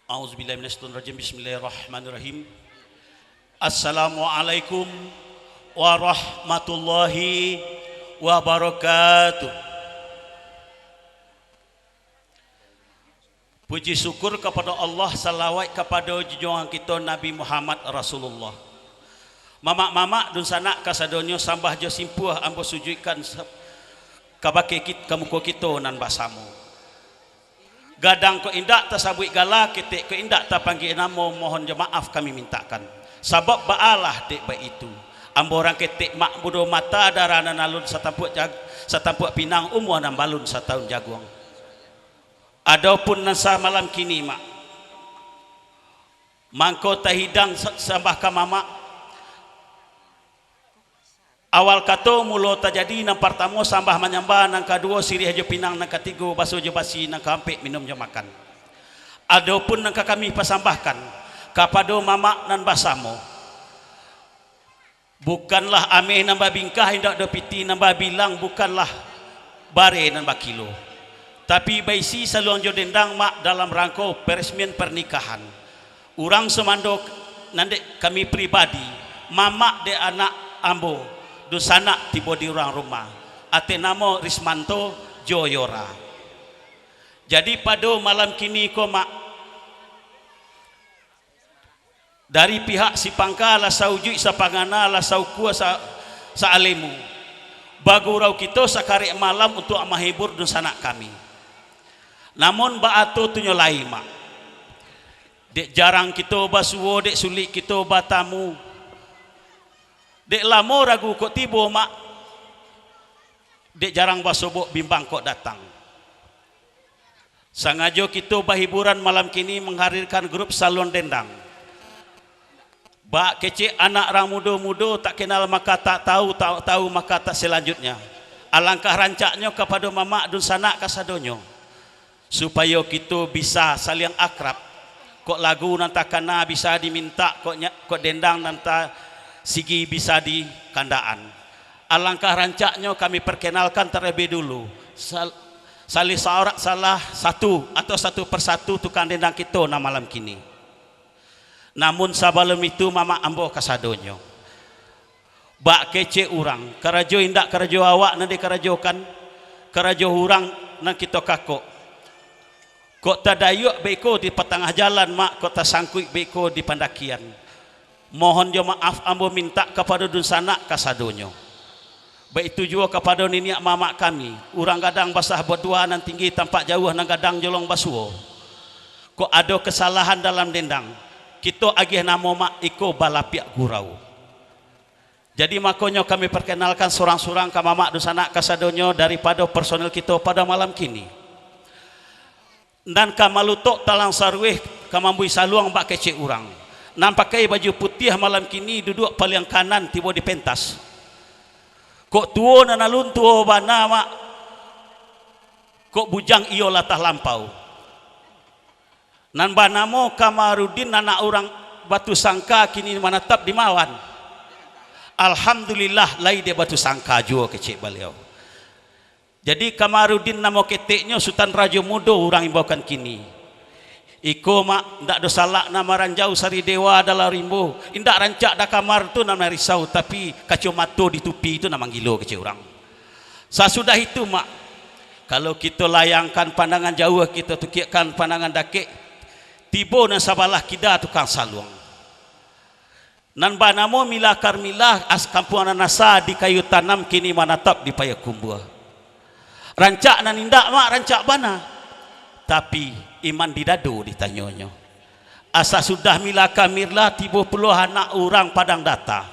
A'udzubillahi minasyaitonir rajim. Bismillahirrahmanirrahim. Assalamualaikum warahmatullahi wabarakatuh. Puji syukur kepada Allah, salawat kepada junjungan kita Nabi Muhammad Rasulullah. Mamak-mamak dun sanak kasadonyo sambah jo simpuh ambo sujudkan kabake kit kamuko kita nan basamu. Gadang ko indak tasabui gala ketik ko indak ta panggil namo mohon je maaf kami mintakan. Sabab baalah dek baik itu. Ambo orang ketik mak bodo mata darana nalun satampuk pinang umur nan balun setahun jaguang. Adapun nasa malam kini mak mangko tahidang sambah ka mama awal kato mulo tajadi nang pertama sambah menyambah nang kedua sirih jo pinang nang ketiga basuh jo basi nang keempat minum jo makan. Adapun nang kami pasambahkan kepada mama nan basamo bukanlah ameh nambah bingkah indak do piti nambah bilang bukanlah bare nan bakilo. Tapi baisi saluang jo dendang mak dalam rangka peresmian pernikahan. Urang semandok nandek kami pribadi, mama de anak ambo, dusana tiba di orang rumah. Ate namo Rismanto Joyora. Jadi pada malam kini ko mak dari pihak si pangka la sauju sapangana la saukua sa alemu. Bagurau kita sakarek malam untuk menghibur dusana kami. Namun baato tunyo lai mak. Dek jarang kita basuo, dek sulit kita batamu. Dek lamo ragu kok tibo mak. Dek jarang basobok bimbang kok datang. Sangajo kita bahiburan malam kini menghadirkan grup salon dendang. Bak kecik anak orang muda-muda tak kenal maka tak tahu maka tak selanjutnya. Alangkah rancaknya kepada mama dun sanak kasadonyo. Supaya kita bisa saling akrab. Kok lagu nanta kana bisa diminta, kok dendang nanta sigi bisa di kandaan. Alangkah rancaknya kami perkenalkan terlebih dulu. Salah satu atau satu persatu tukang dendang kita na malam kini. Namun sebelum itu mama ambo kasadonyo. Bak kece urang, karajo indak karajo awak nanti karajokan, karajo urang nang kita kakok. Kok tadayuk beko di petengah jalan mak, kok tasangkui beko di pandakian. Mohon jo maaf ambo minta kepada dunsana kasadonyo. Baik itu juga kepada niniak mamak kami. Urang gadang basah berdua nan tinggi tampak jauh nang gadang jolong basuo. Kok ada kesalahan dalam dendang. Kita agih namo mak iko balapiak gurau. Jadi makanya kami perkenalkan sorang-sorang ke mamak dunsana kasadonyo daripada personel kita pada malam kini. Dan kamalutok talang sarweh kamambui saluang bak kecek urang. Nan pakai baju putih malam kini duduk paling kanan tiba di pentas. Kok tuo nanalun tuo bana mak. Kok bujang iyo latah lampau. Nan banamo Kamarudin anak orang batu sangka kini manatap di Mawan. Alhamdulillah lai dia batu sangka juga kecek beliau. Jadi Kamarudin nama keteknya Sultan Raja Mudo orang imbakan kini. Iko mak ndak dosalak nama ranjau sari dewa adalah rimbo. Indak rancak dah kamar tu nama risau tapi kacomato ditupi itu nama gilo kecil orang. Sesudah itu mak kalau kita layangkan pandangan jauh kita tukikkan pandangan dakik tibo nan sabalah kida tukang saluang. Nan banamo milah karmilah as kampung nasa di kayu tanam kini manatap di Payakumbuh. Rancak nan indak mak rancak bana. Tapi iman didado ditanyonyo. Asa sudah mila kamirlah tiba puluh anak orang padang data.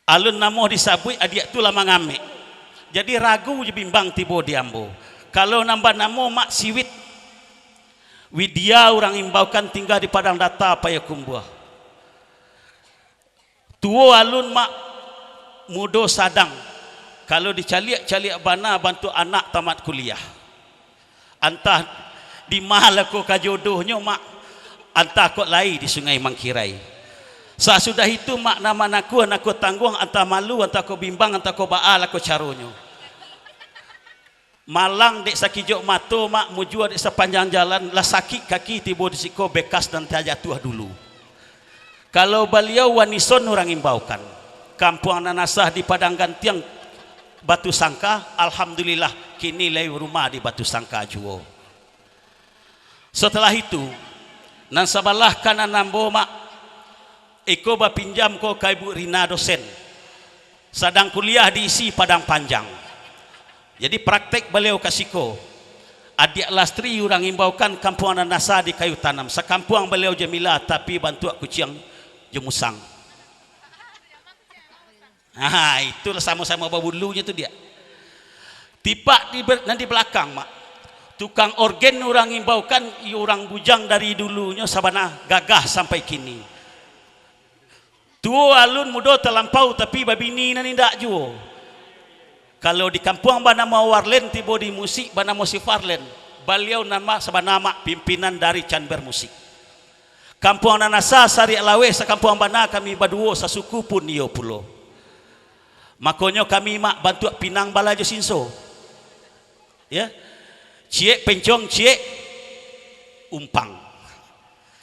Alun namo disabui adik tu lama ngamek. Jadi ragu je bimbang tiba diambo. Kalau nambah namo mak siwit Widya orang imbaukan tinggal di padang data Payakumbuh. Tuo alun mak mudo sadang. Kalau dicaliak-caliak bana bantu anak tamat kuliah. Antah di mahal aku kajodohnya mak. Antah kok lai di Sungai Mangkirai. Sesudah itu mak nama anakku tanggung antah malu antah ko bimbang antah ko baal aku caronyo. malang dek sakijok mato mak mujua dek sepanjang jalan lah sakit kaki tiba di siko bekas dan terjatuh dulu. Kalau beliau wanison orang imbaukan kampung Nanasah di Padang Gantiang Batu Sangka, alhamdulillah kini lay rumah di Batu Sangka juo. Setelah itu nan sabalah kana nambo mak iko bapinjam ko ka Ibu Rina dosen sedang kuliah diisi Padang Panjang. Jadi praktek beliau kasiko adik lastri orang imbaukan kampung Nanasah di kayu tanam sekampung beliau Jamila tapi bantu aku ciang jemusang. Nah itulah sama-sama babulunya tu dia. Tiba nanti belakang mak tukang organ orang imbaukan orang bujang dari dulunya sabana gagah sampai kini. Tua alun muda terlampau tapi babini nani ndak juo. Kalau di kampung Banama Warlen tiba di musik Banama si Farlen, beliau nama sabana mak pimpinan dari Canber Musik. Kampung Nanasah Sari Alawe sekampung Bana kami baduo sasuku pun iyo pulo. Makanya kami mak bantu pinang balajo sinso. Ya. Ciek pencong ciek umpang.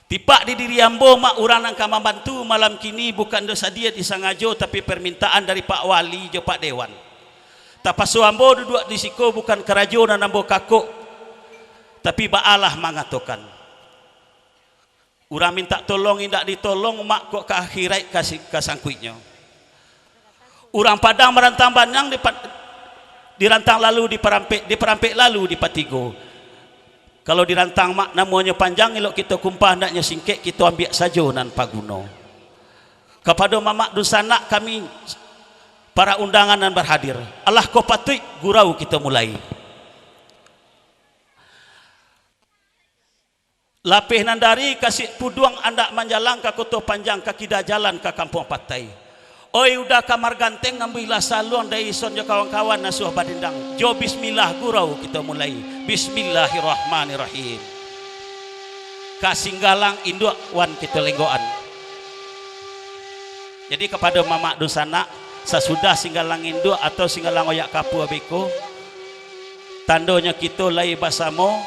Tipak di diri ambo mak urang nang kama bantu malam kini bukan dosa dia disangajo tapi permintaan dari Pak Wali jo Pak Dewan. Tapasu ambo duduk di siko bukan kerajo dan ambo kakuk tapi baalah mangatokan. Urang minta tolong indak ditolong mak kok ke akhirat kasih kasangkuitnya. Urang Padang merantang Banang dirantang lalu di perampik lalu di Patigo. Kalau dirantang mak namanya panjang elok kita kumpah ndaknya singkek kita ambil saja nan paguno. Kepada mamak dusanak kami para undangan dan berhadir. Allah ko patut gurau kita mulai. Lapih nandari kasih puduang andak manjalang ke Kota Panjang kaki dah jalan ke Kampung Patai. Oi udah kamar ganteng ngambillah saluang dari ison jo kawan-kawan nasuh badindang. Jo bismillah gurau kita mulai. Bismillahirrahmanirrahim. Kasinggalang induk wan kita lenggoan. Jadi kepada mamak dusana sesudah singgalang induk atau singgalang oyak kapu abiko tandonya kita lai basamo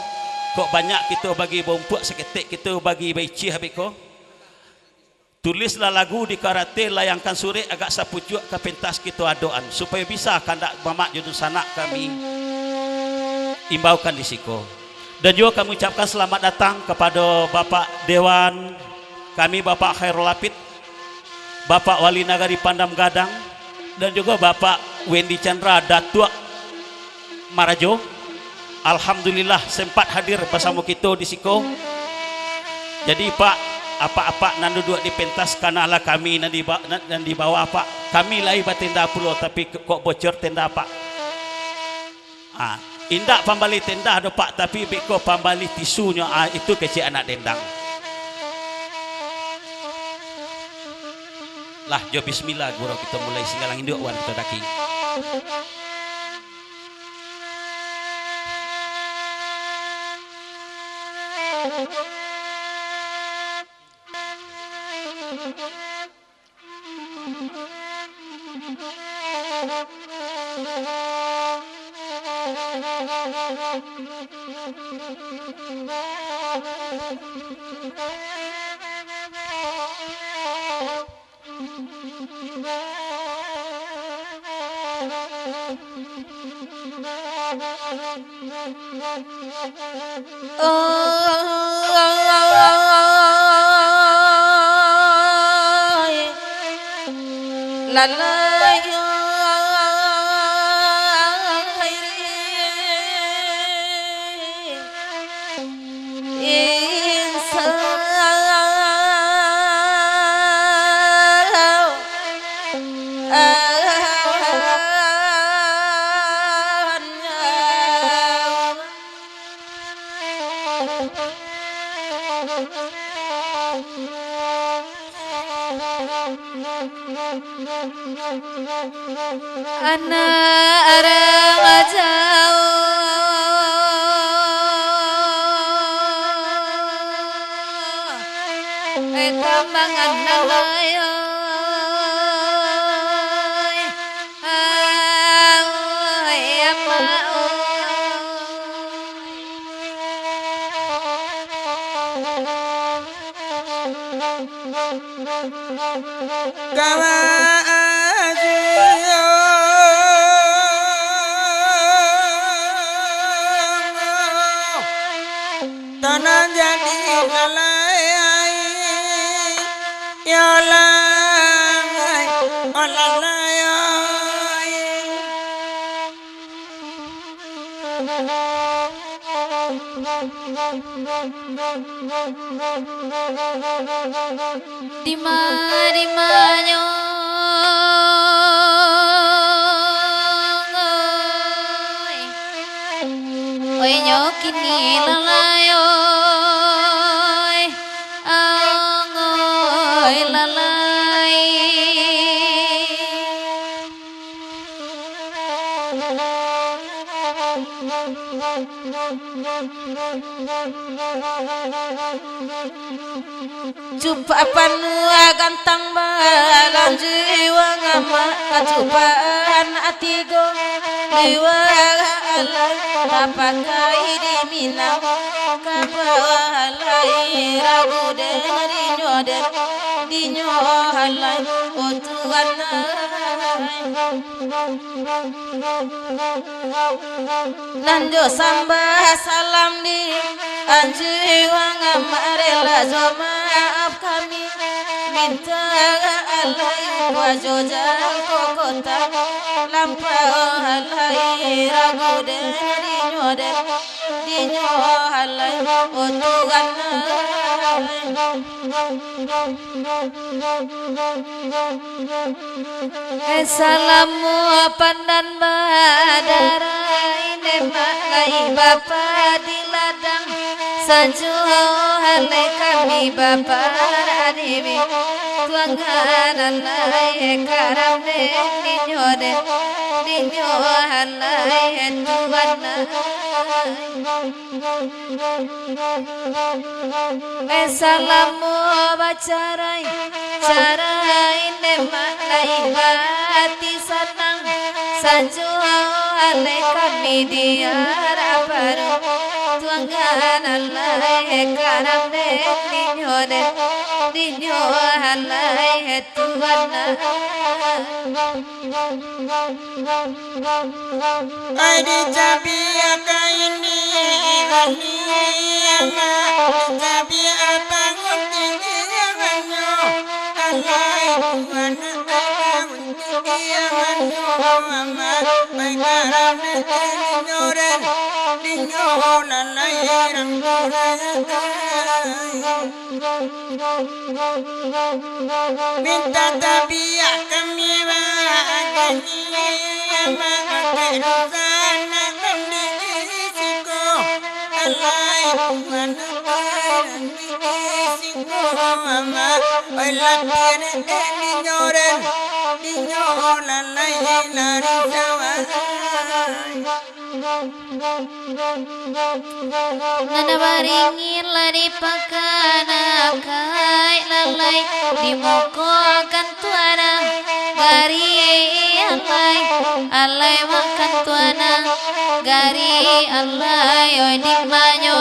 kok banyak kita bagi bompuk seketik kita bagi beci abiko. Tulislah lagu di karate layangkan suri agak sapujuk ke pentas kita adoan supaya bisa kandak mamak judul sanak kami imbaukan di siko. Dan juga kami ucapkan selamat datang kepada Bapak Dewan kami Bapak Khairul Lapid, Bapak Wali Nagari Pandam Gadang dan juga Bapak Wendy Chandra Datuk Marajo. Alhamdulillah sempat hadir bersama kita di siko. Jadi Pak apa-apa nan duduk di pentas kanalah kami nan di bawah apa kami lai batenda pulo tapi kok bocor tenda pak indak pambali tenda ada pak tapi beko pambali tisunya itu kecil anak dendang lah jo bismillah guru kita mulai singgalang induk wan kita daki. La la ya ana arang ajau tambangan nalayo apa tanah jadi lalai ya lalai lalai di manyo oi nyokini lalayo oi lalai Cupa panua gantang balang jiwa ngama kacupan atigo liwa alai tapakai di minang kapalai ragu dari nyoder di nyohalai utuan nanjo sambah salam di anjiwa ngamarela maaf kami minta alai wajojal kokota lampau alai ragu dari nyoder di nyohalai utuan Assalamu pandan badarai nemalai bapa di ladang sanju halai kami bapa radibi tuangan alai karam de dinyo halai tuan Assalamu bacarai carai nemalai hati senang sanju alai kami diara baru tuangan alai karam de dinyo halai tuan ai di cabia kaini ani ama cabi apa ngunti anyo alai wana ngunti anyo ama pengaram dinyoren dinyo lalai minta tabia kami bagani ama kerana mendisiko alai wana mendisiko ama pelatihan dinyoren dinyo lalai lari jawa Nana baringin lari pakana kai lalai di moko kan tuana gari alai makan tuana gari alai oi di manyo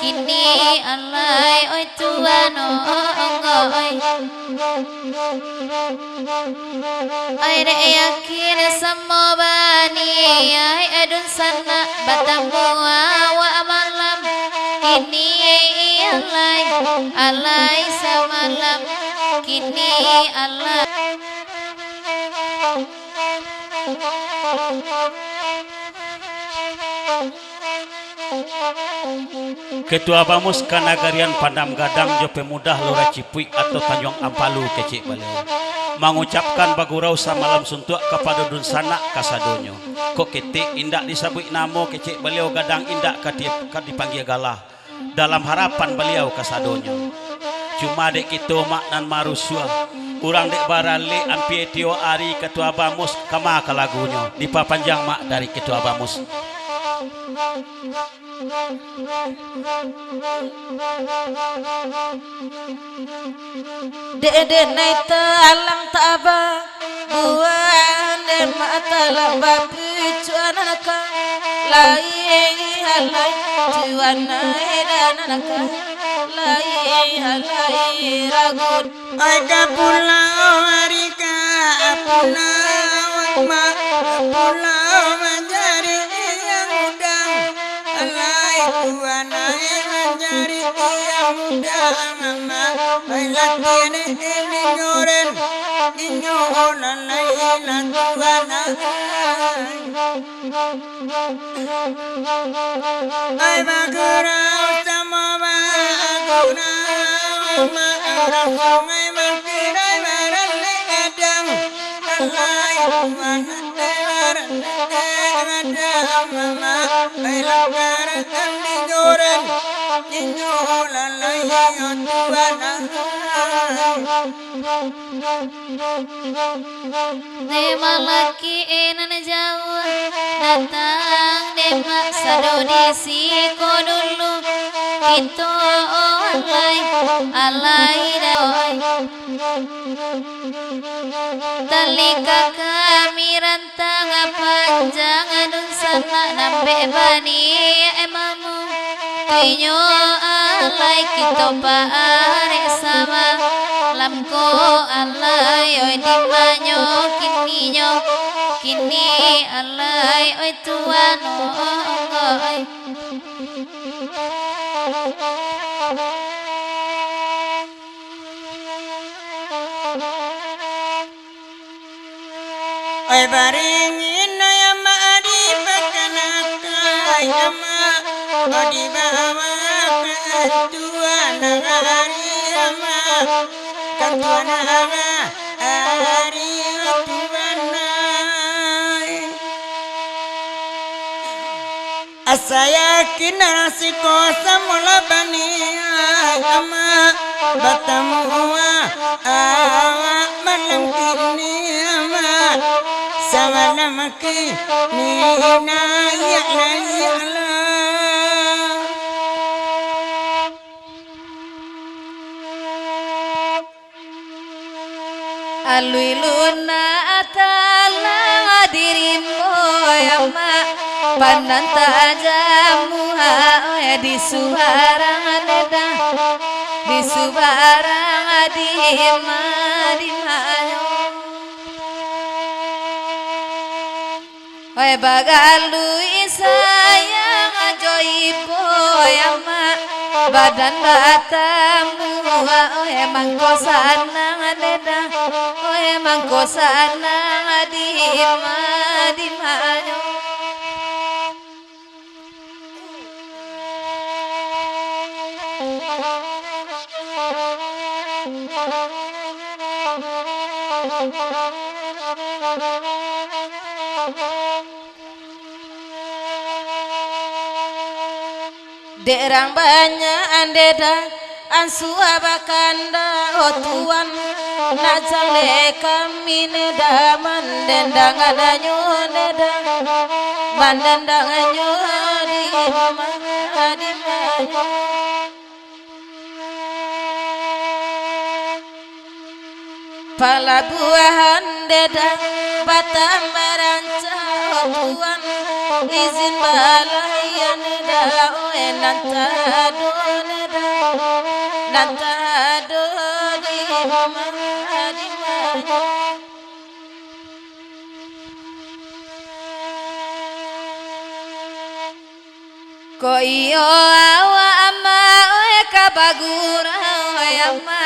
kini alai oi tuano oi ai de yakin semua bani ai adun sana batang bunga wa malam kini alai semalam kini alai Ketua Bamus Kanagarian Pandam Gadang Jo Pemudah Lora Cipui atau Tanjung Ampalu kecik beliau mengucapkan bagurau samalam suntuk kepada dun sanak kasadonyo kok ketik indak disebut namo kecik beliau gadang indak dipanggil galah dalam harapan beliau kasadonyo cuma dek kita mak nan marusua urang dek barale ampietio ari Ketua Bamus kama kalagunya dipapanjang mak dari Ketua Bamus. Dede naita alang taba buan de mata lamba picuan anaka lai halai tuan naida anaka halai ragut Ay kapulau harika pulau ma pulau menjadi yang udang alai tuana menjadi yang udang mama ay latihan ini nyoren inyolan lain tuana ay bagurau sama bagurau ma sungai mengkirai baran ledang alai tuana baran ledang mama ay lakaran inyoren inyolan lain tuana Nema laki enan jauh datang nema sadodi siko dulu itu alai doi talika kami rantang panjang adun sana nambe bani emamu tinyo alai kita pare sama lamko alai oi dimanyo kini alai oi tuan oi ay baringin ya ma di pakanaka ya ma adi bawa tuana hari ya ma tuana hari tuana asaya kinasi kosa mula bani ama batamu malam kini ama sama maki nina ya la alui luna atala dirimu ya ma pandang tajamu di suarang neda di suarang adima dimanyo oi bagalui sayang ajoibo ya ma badan batamu emang kosanang neda emang kosanang adima dimanyo derang banyak andeda ansu abakanda otuan najale kami neda mandendang adanyo neda mandendang anyo di manyo palabuhan deda batam baranca otuan izin balayan neda nantado neda nantado di manyo ko iyo awa ama kabagura ama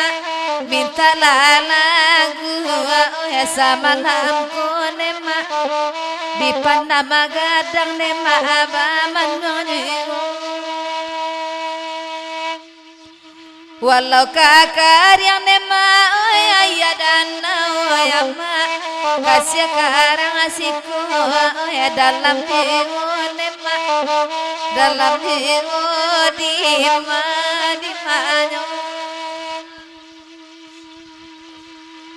minta lagu sama lampu nema di panama gadang nema abaman walau kakar yang nema ayah dan ama kasih karang asiku dalam hiu nema dalam hiu di manyo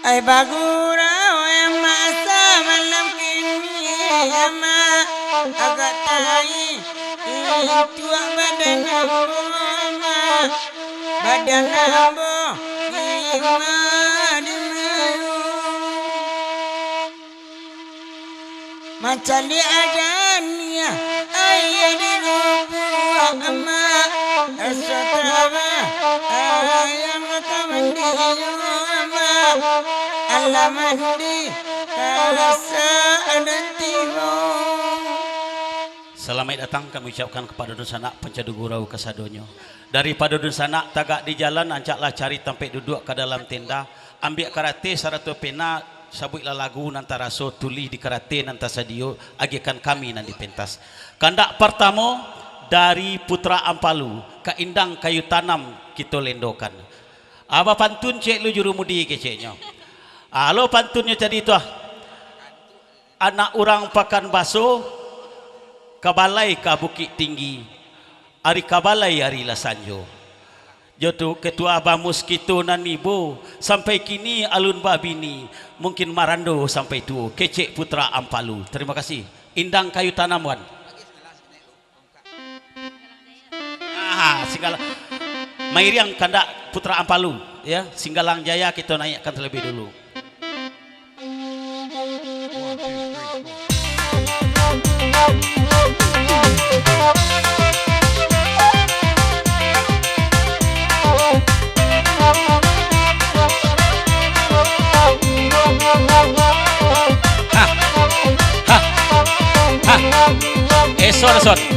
ay bagurau yang masa malam kini ama agak tai tua badan ma badan ambo ima di mayu macali adanya ayah di rubu ama asataba ayam kamandi ama Allah mandi rasa ada tiba. Selamat datang kami ucapkan kepada Dusanak Pencadu Gurau Kasadonyo. Daripada Dusanak tagak di jalan ancaklah cari tempat duduk ke dalam tenda. Ambil karate saratu pena sabutlah lagu nantara so tuli di karate nanta sadio agikan kami nanti pentas. Kandak pertama dari Putra Ampalu ke Indang Kayu Tanam kita lendokan. Aba pantun cek lu jurumudi keceknya. Halo pantunnya tadi itu anak orang pakan baso kabalai ka Bukit Tinggi ari kabalai ari Lasanjo jodoh ketua bamus kita nan ibu sampai kini alun babini mungkin marando sampai tu kecek Putra Ampalu. Terima kasih Indang Kayu Tanam wan Singgala Mairiang kandak Putra Ampalu ya Singgalang Jaya kita naikkan terlebih dulu. Son.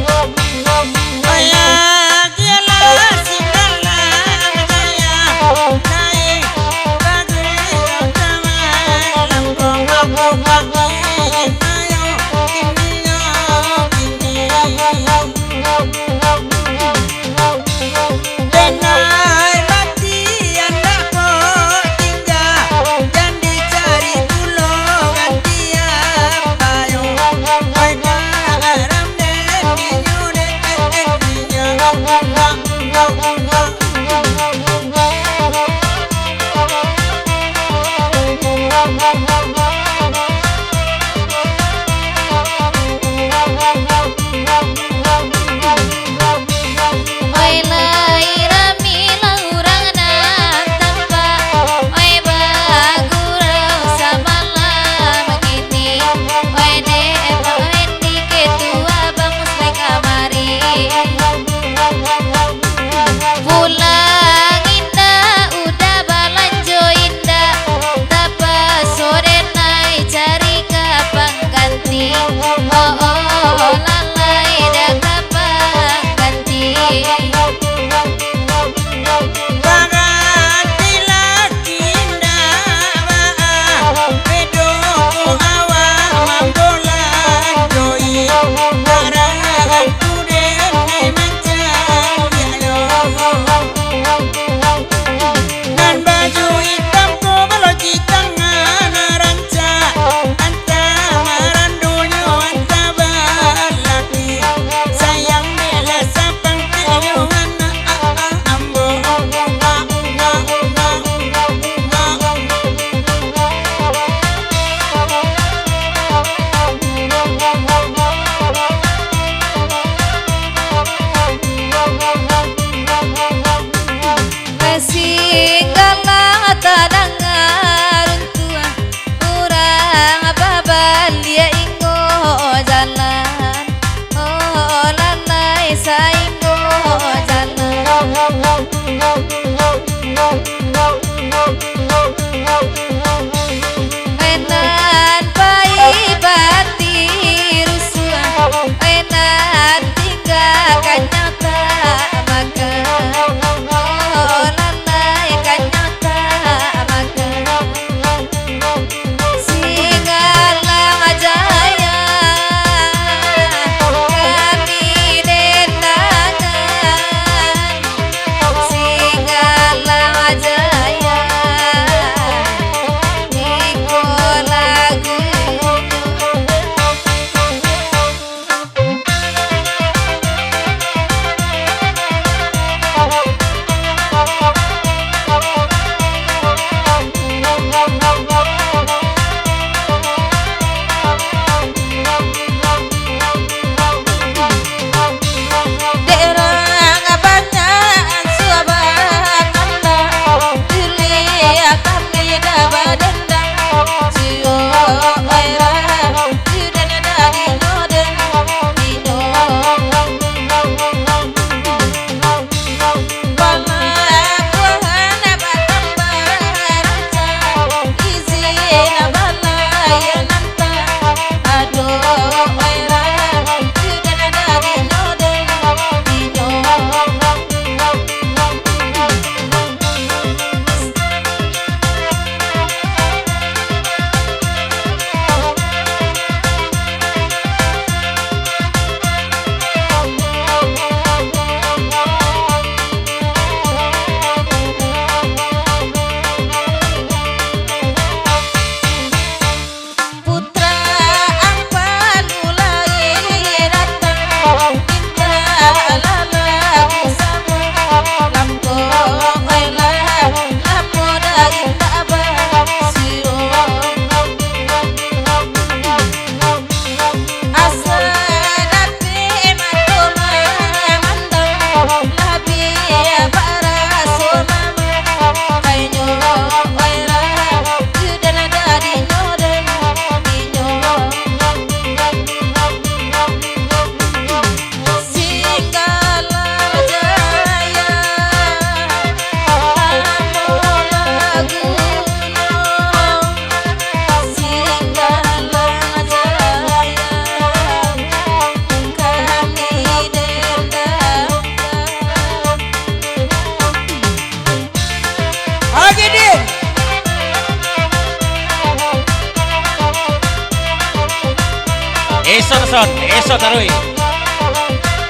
Eson tarui.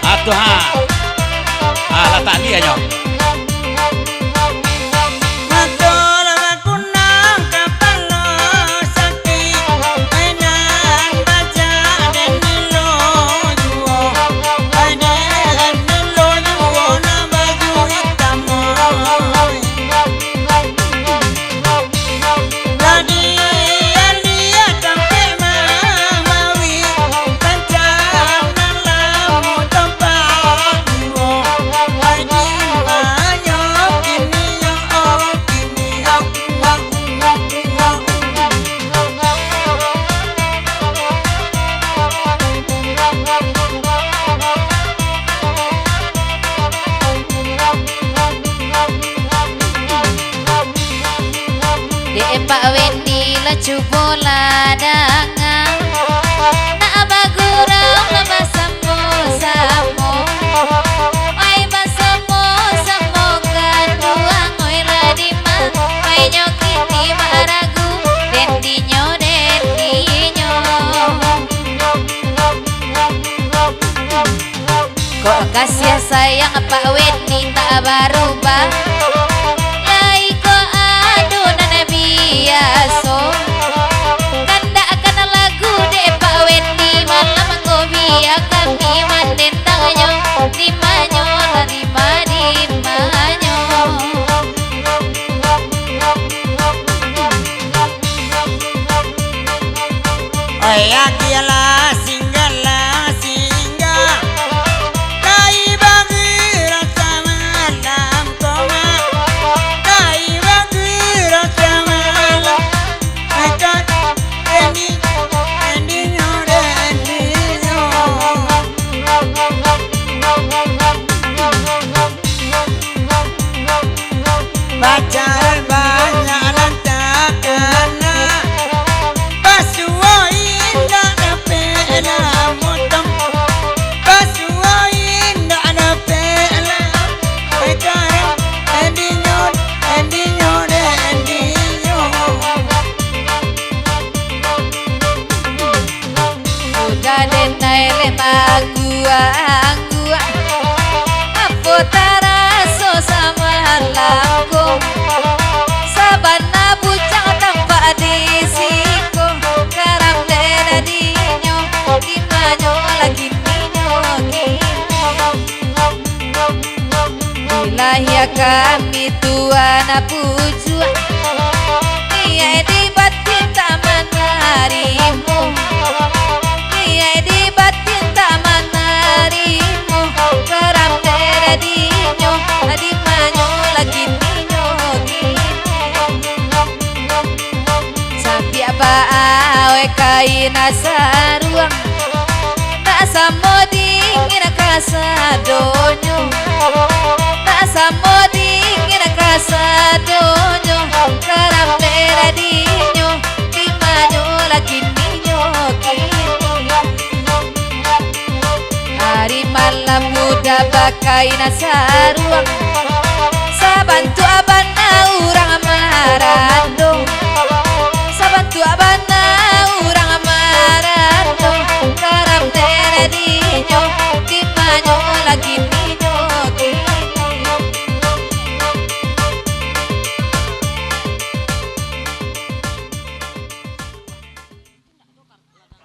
Atuh ha. Letak dia nyok. Matur kunang kapalo sakti mainan baca dan nilo juo dan nilo juo na baju hitam tadi alia sampai mamawi kancang dalam tempat juo padi banyo kini Pak Wendy lecu bola dangan na abagurang labasamo samo ay basamo samo kaduang oy radima ay nyokiti maragu dendinyo kok kasih sayang Pak Wendy tak berubah biaso kanda akan lagu de Pak Wendy malam ngobia kami mandentangnya di manyo aya kiala singgala singga kai bagi rasa malam koma kai bagi rasa malam eka endi nyore baca banyak lantakan Angua apa taraso sama langkung sabana bucang tanpa disiko karam dena dinyo di manyo lagi ninyo Ilahi kami Tuhan puju iya di batin taman harimu iya di batin taman harimu karam dera dinyo adi manyo lagi ninyo sampai apa awe kaina saruang tak samo dingin kasadonyo tak samo dingin kasadonyo karam dera dinyo di manyo lagi ninyo hari malam muda bakai nasaruang sabantu abana urang marah